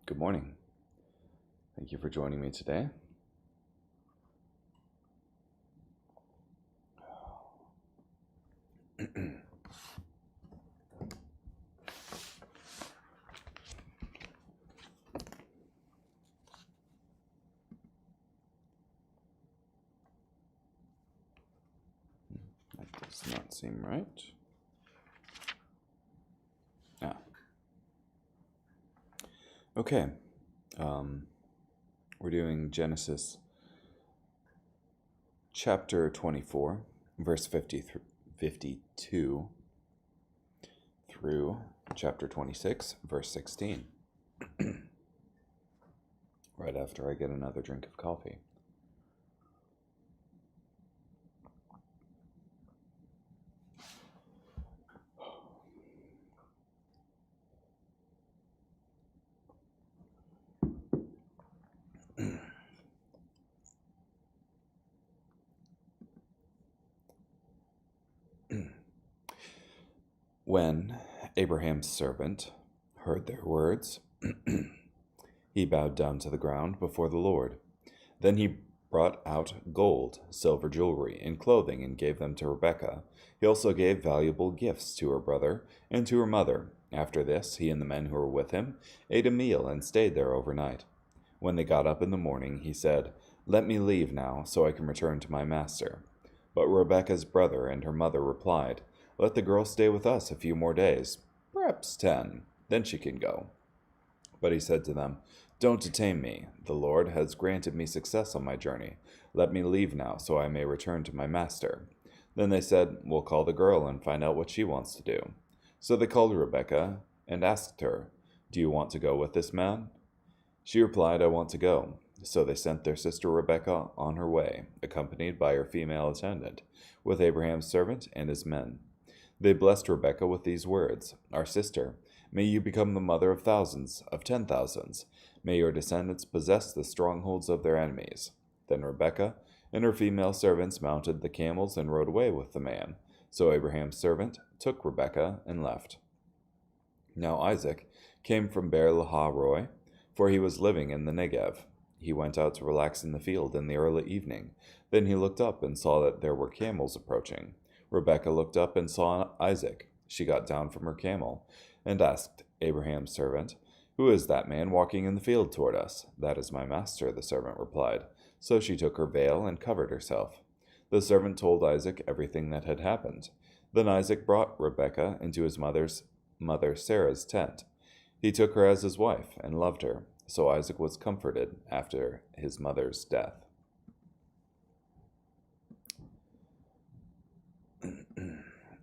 Good morning. Thank you for joining me today. That does not seem right. Okay. We're doing Genesis chapter 24, verse 52 through chapter 26, verse 16. Right after I get another drink of coffee. When Abraham's servant heard their words, he bowed down to the ground before the Lord. Then he brought out gold, silver jewelry, and clothing and gave them to Rebekah. He also gave valuable gifts to her brother and to her mother. After this, he and the men who were with him ate a meal and stayed there overnight. When they got up in the morning, he said, "Let me leave now, so I can return to my master." But Rebekah's brother and her mother replied, "Let the girl stay with us a few more days, perhaps 10, then she can go." But he said to them, "Don't detain me. The Lord has granted me success on my journey. Let me leave now, so I may return to my master." Then they said, "We'll call the girl and find out what she wants to do." So they called Rebekah and asked her, "Do you want to go with this man?" She replied, "I want to go." So they sent their sister Rebekah on her way, accompanied by her female attendant, with Abraham's servant and his men. They blessed Rebekah with these words, "Our sister, may you become the mother of thousands, of 10,000s. May your descendants possess the strongholds of their enemies." Then Rebekah and her female servants mounted the camels and rode away with the man. So Abraham's servant took Rebekah and left. Now Isaac came from Beer-lahai-roi, for he was living in the Negev. He went out to relax in the field in the early evening. Then he looked up and saw that there were camels approaching. Rebekah looked up and saw Isaac. She got down from her camel and asked Abraham's servant, "Who is that man walking in the field toward us?" "That is my master," the servant replied. So she took her veil and covered herself. The servant told Isaac everything that had happened. Then Isaac brought Rebekah into his mother Sarah's tent. He took her as his wife and loved her. So Isaac was comforted after his mother's death.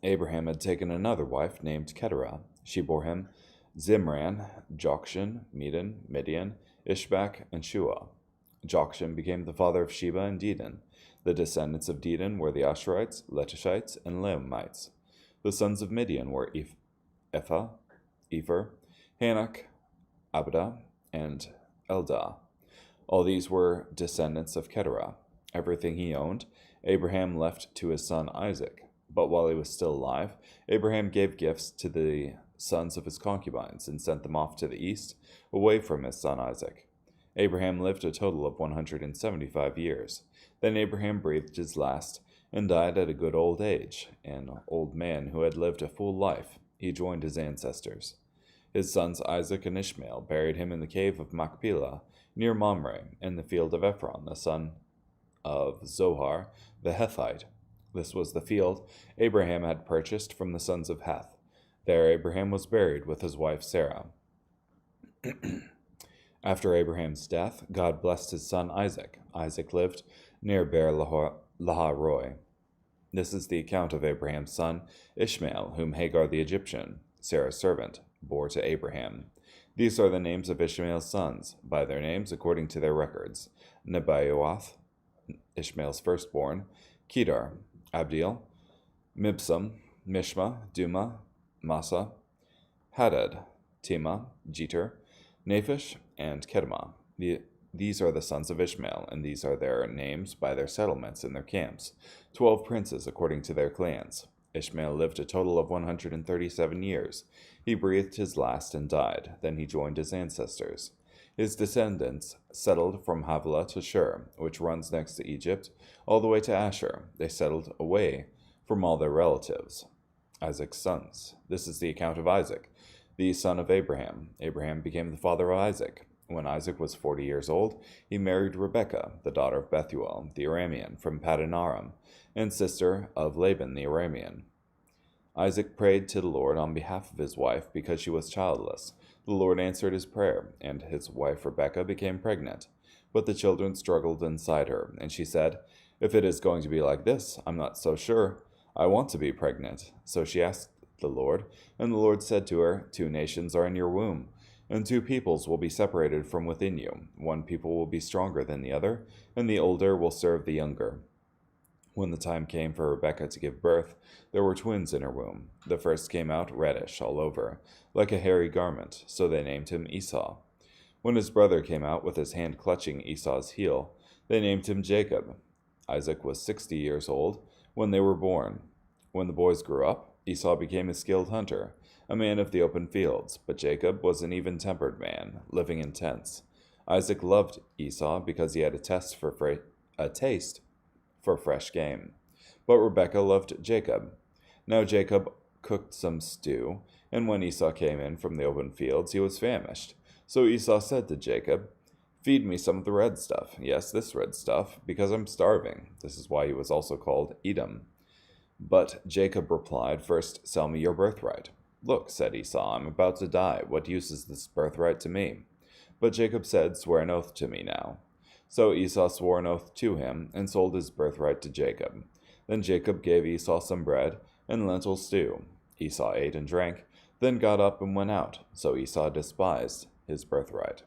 Abraham had taken another wife named Keturah. She bore him Zimran, Jokshan, Medan, Midian, Ishbak, and Shua. Jokshan became the father of Sheba and Dedan. The descendants of Dedan were the Asherites, Letushites, and Leumites. The sons of Midian were Ephah, Epher, Hanok, Abda, and Eldah. All these were descendants of Keturah. Everything he owned, Abraham left to his son Isaac. But while he was still alive, Abraham gave gifts to the sons of his concubines and sent them off to the east, away from his son Isaac. Abraham lived a total of 175 years. Then Abraham breathed his last and died at a good old age, an old man who had lived a full life. He joined his ancestors. His sons Isaac and Ishmael buried him in the cave of Machpelah, near Mamre, in the field of Ephron, the son of Zohar the Hethite. This was the field Abraham had purchased from the sons of Heth. There Abraham was buried with his wife Sarah. After Abraham's death, God blessed his son Isaac. Isaac lived near Beer-lahai-roi. This is the account of Abraham's son Ishmael, whom Hagar the Egyptian, Sarah's servant, bore to Abraham. These are the names of Ishmael's sons, by their names according to their records: Nebaioth, Ishmael's firstborn, Kedar, Abdiel, Mibsam, Mishma, Duma, Massa, Hadad, Tema, Jeter, Naphish, and Kedemah. These are the sons of Ishmael, and these are their names by their settlements and their camps, 12 princes according to their clans. Ishmael lived a total of 137 years. He breathed his last and died. Then he joined his ancestors. His descendants settled from Havilah to Shur, which runs next to Egypt, all the way to Asher. They settled away from all their relatives, Isaac's sons. This is the account of Isaac, the son of Abraham. Abraham became the father of Isaac. When Isaac was 40 years old, he married Rebekah, the daughter of Bethuel, the Aramean, from Paddan Aram, and sister of Laban the Aramean. Isaac prayed to the Lord on behalf of his wife because she was childless. The Lord answered his prayer, and his wife Rebekah became pregnant. But the children struggled inside her, and she said, "If it is going to be like this, I'm not so sure. I want to be pregnant." So she asked the Lord, and the Lord said to her, "Two nations are in your womb, and two peoples will be separated from within you. One people will be stronger than the other, and the older will serve the younger." When the time came for Rebekah to give birth, there were twins in her womb. The first came out reddish all over, like a hairy garment, so they named him Esau. When his brother came out with his hand clutching Esau's heel, they named him Jacob. Isaac was 60 years old when they were born. When the boys grew up, Esau became a skilled hunter, a man of the open fields, but Jacob was an even-tempered man, living in tents. Isaac loved Esau because he had a taste for fresh game, but Rebekah loved Jacob. Now Jacob cooked some stew, and when Esau came in from the open fields, he was famished. So Esau said to Jacob, "Feed me some of the red stuff. Yes, this red stuff, because I'm starving." This is why he was also called Edom. But Jacob replied, "First, sell me your birthright." "Look," said Esau, "I'm about to die. What use is this birthright to me?" But Jacob said, "Swear an oath to me now." So Esau swore an oath to him, and sold his birthright to Jacob. Then Jacob gave Esau some bread and lentil stew. Esau ate and drank, then got up and went out. So Esau despised his birthright.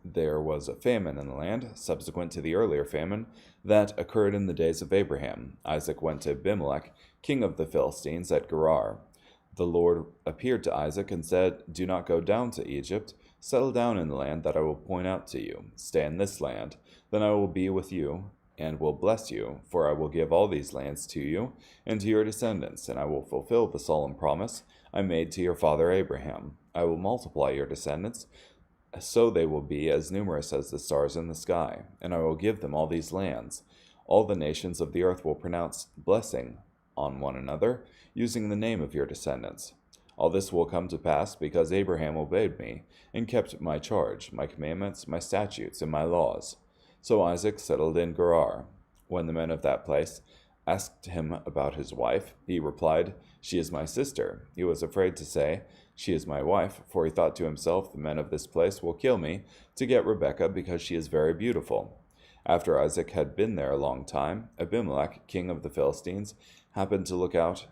There was a famine in the land, subsequent to the earlier famine that occurred in the days of Abraham. Isaac went to Abimelech, king of the Philistines, at Gerar. The Lord appeared to Isaac and said, "Do not go down to Egypt. Settle down in the land that I will point out to you. Stay in this land. Then I will be with you and will bless you, for I will give all these lands to you and to your descendants, and I will fulfill the solemn promise I made to your father Abraham. I will multiply your descendants, so they will be as numerous as the stars in the sky, and I will give them all these lands. All the nations of the earth will pronounce blessing on one another, using the name of your descendants. All this will come to pass because Abraham obeyed me and kept my charge, my commandments, my statutes, and my laws." So Isaac settled in Gerar. When the men of that place asked him about his wife, he replied, "She is my sister." He was afraid to say, "She is my wife," for he thought to himself, "The men of this place will kill me to get Rebekah because she is very beautiful." After Isaac had been there a long time, Abimelech, king of the Philistines, happened to look out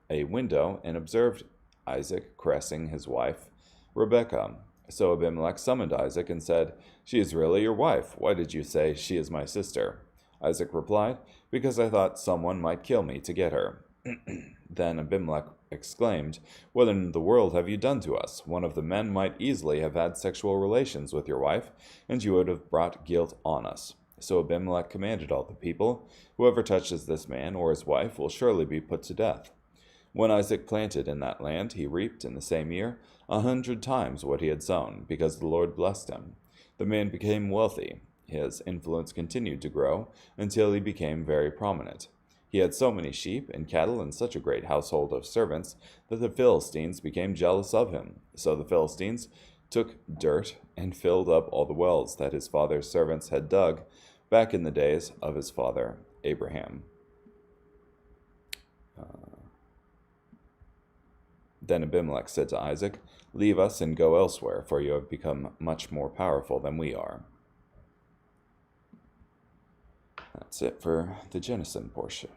a window and observed Isaac caressing his wife, Rebekah. So Abimelech summoned Isaac and said, "She is really your wife. Why did you say, 'She is my sister'?" Isaac replied, "Because I thought someone might kill me to get her." Then Abimelech exclaimed, "What in the world have you done to us? One of the men might easily have had sexual relations with your wife, and you would have brought guilt on us." So Abimelech commanded all the people, "Whoever touches this man or his wife will surely be put to death." When Isaac planted in that land, he reaped in the same year 100 times what he had sown, because the Lord blessed him. The man became wealthy. His influence continued to grow until he became very prominent. He had so many sheep and cattle and such a great household of servants that the Philistines became jealous of him. So the Philistines took dirt and filled up all the wells that his father's servants had dug back in the days of his father Abraham. Then Abimelech said to Isaac, "Leave us and go elsewhere, for you have become much more powerful than we are." That's it for the Genesis portion.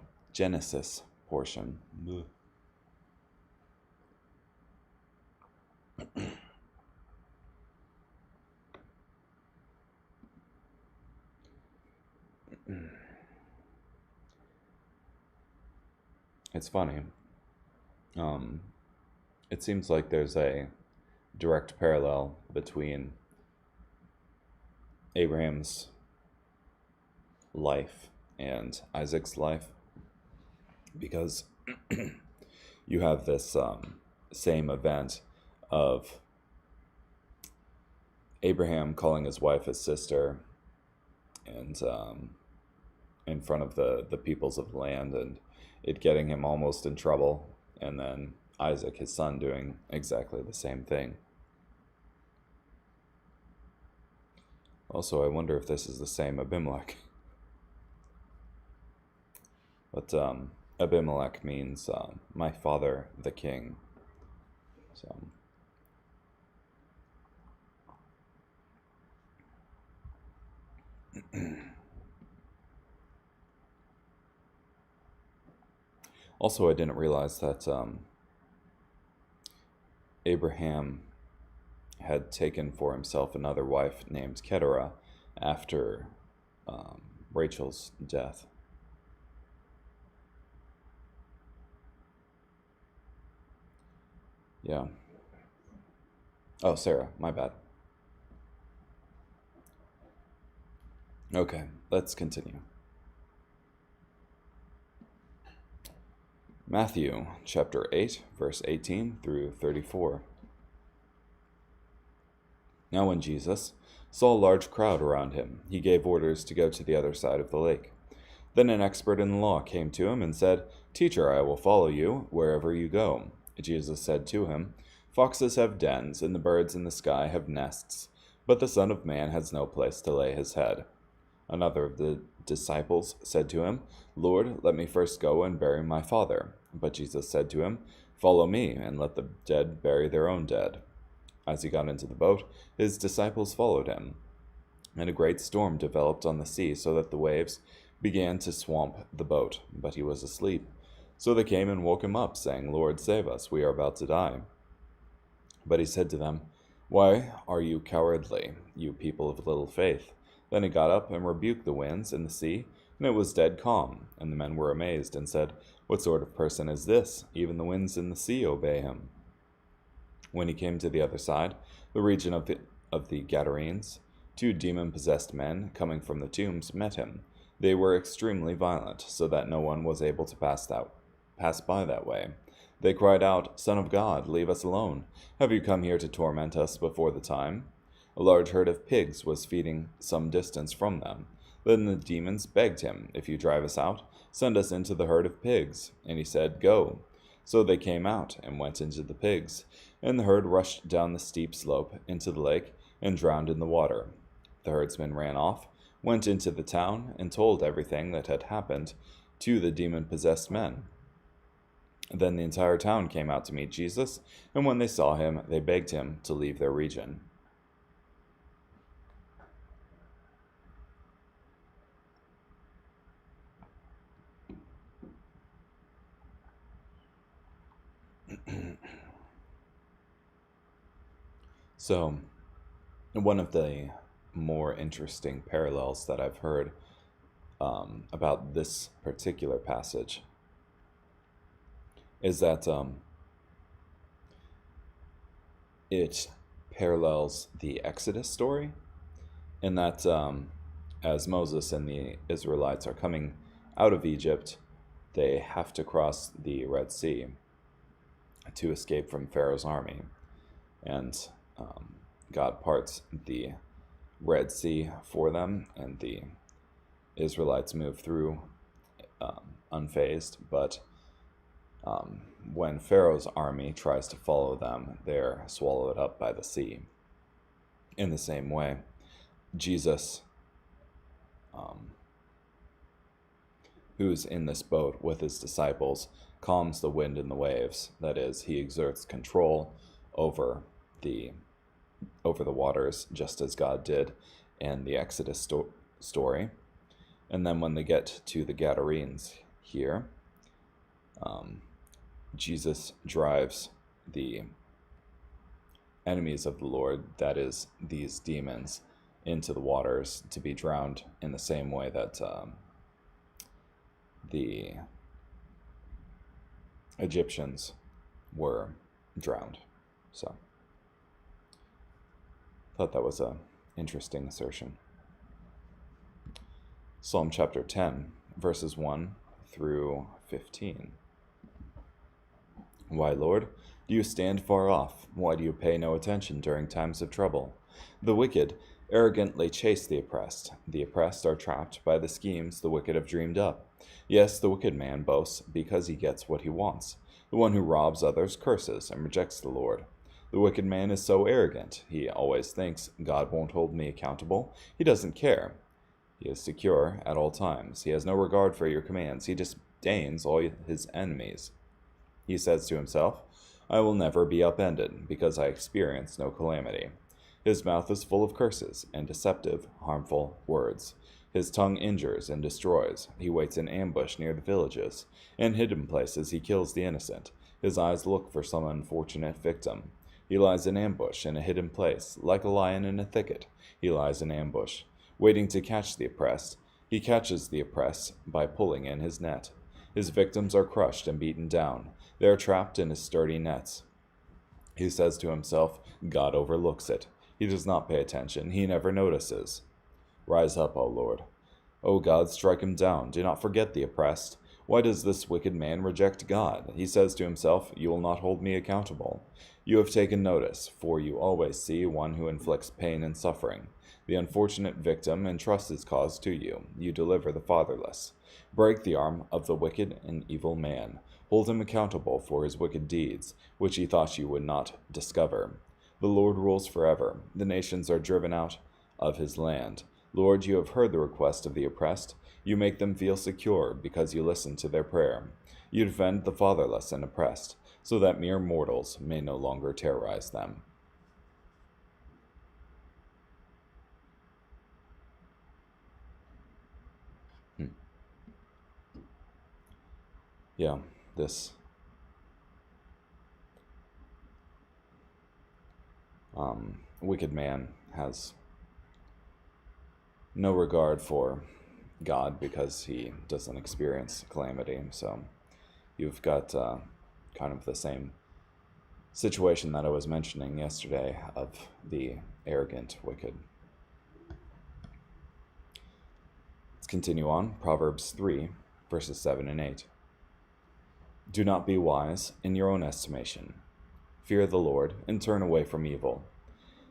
It's funny. It seems like there's a direct parallel between Abraham's life and Isaac's life, because you have this same event of Abraham calling his wife his sister, and in front of the peoples of the land, and it getting him almost in trouble, and then Isaac, his son, doing exactly the same thing. Also, I wonder if this is the same Abimelech. But Abimelech means my father, the king. So. Also, I didn't realize that Abraham had taken for himself another wife named Keturah after Rachel's death. Yeah. Oh, Sarah, my bad. Okay, let's continue. Matthew chapter 8, verse 18 through 34. Now when Jesus saw a large crowd around him, he gave orders to go to the other side of the lake. Then an expert in the law came to him and said, "Teacher, I will follow you wherever you go." Jesus said to him, "Foxes have dens, and the birds in the sky have nests, but the Son of Man has no place to lay his head." Another of the disciples said to him, "Lord, let me first go and bury my father." But Jesus said to him, "Follow me, and let the dead bury their own dead." As he got into the boat, his disciples followed him. And a great storm developed on the sea, so that the waves began to swamp the boat, but he was asleep. So they came and woke him up, saying, "Lord, save us, we are about to die." But he said to them, "Why are you cowardly, you people of little faith?" Then he got up and rebuked the winds and the sea, and it was dead calm. And the men were amazed and said, "What sort of person is this? Even the winds and the sea obey him." When he came to the other side, the region of the Gadarenes, 2 demon-possessed men coming from the tombs met him. They were extremely violent, so that no one was able to pass by that way. They cried out, "Son of God, leave us alone. Have you come here to torment us before the time?" A large herd of pigs was feeding some distance from them. Then the demons begged him, "If you drive us out, send us into the herd of pigs." And he said, "Go." So they came out and went into the pigs, and the herd rushed down the steep slope into the lake and drowned in the water. The herdsmen ran off, went into the town, and told everything that had happened to the demon-possessed men. Then the entire town came out to meet Jesus, and when they saw him, they begged him to leave their region. So, one of the more interesting parallels that I've heard about this particular passage is that it parallels the Exodus story, in that as Moses and the Israelites are coming out of Egypt, they have to cross the Red Sea to escape from Pharaoh's army. And God parts the Red Sea for them, and the Israelites move through unfazed. But when Pharaoh's army tries to follow them, they're swallowed up by the sea. In the same way, Jesus, who's in this boat with his disciples, calms the wind and the waves. That is, he exerts control over the waters, just as God did in the Exodus story. And then when they get to the Gadarenes here, Jesus drives the enemies of the Lord, that is, these demons, into the waters to be drowned in the same way that the Egyptians were drowned. So, thought that was an interesting assertion. Psalm chapter 10, verses 1 through 15. Why, Lord, do you stand far off? Why do you pay no attention during times of trouble? The wicked arrogantly chase the oppressed. The oppressed are trapped by the schemes the wicked have dreamed up. Yes, the wicked man boasts because he gets what he wants. The one who robs others curses and rejects the Lord. The wicked man is so arrogant. He always thinks, God won't hold me accountable. He doesn't care. He is secure at all times. He has no regard for your commands. He disdains all his enemies. He says to himself, I will never be upended, because I experience no calamity. His mouth is full of curses and deceptive, harmful words. His tongue injures and destroys. He waits in ambush near the villages. In hidden places he kills the innocent. His eyes look for some unfortunate victim. He lies in ambush in a hidden place, like a lion in a thicket. He lies in ambush, waiting to catch the oppressed. He catches the oppressed by pulling in his net. His victims are crushed and beaten down. They are trapped in his sturdy nets. He says to himself, God overlooks it. He does not pay attention. He never notices. Rise up, O Lord. O God, strike him down. Do not forget the oppressed. Why does this wicked man reject God? He says to himself, You will not hold me accountable. You have taken notice, for you always see one who inflicts pain and suffering. The unfortunate victim entrusts his cause to you. You deliver the fatherless. Break the arm of the wicked and evil man. Hold him accountable for his wicked deeds, which he thought you would not discover. The Lord rules forever. The nations are driven out of his land. Lord, you have heard the request of the oppressed. You make them feel secure because you listen to their prayer. You defend the fatherless and oppressed, so that mere mortals may no longer terrorize them. Yeah, this wicked man has no regard for God because he doesn't experience calamity. So you've got kind of the same situation that I was mentioning yesterday of the arrogant wicked. Let's continue on. Proverbs 3, verses 7 and 8. Do not be wise in your own estimation. Fear the Lord and turn away from evil.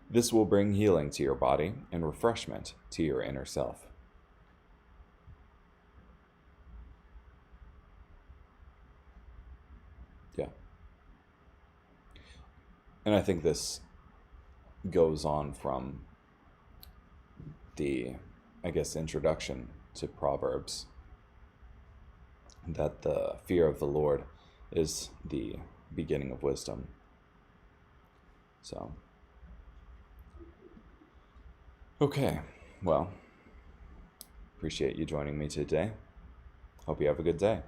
This will bring healing to your body and refreshment to your inner self. Yeah. And I think this goes on from the, introduction to Proverbs, that the fear of the Lord is the beginning of wisdom. So, okay, well, appreciate you joining me today. Hope you have a good day.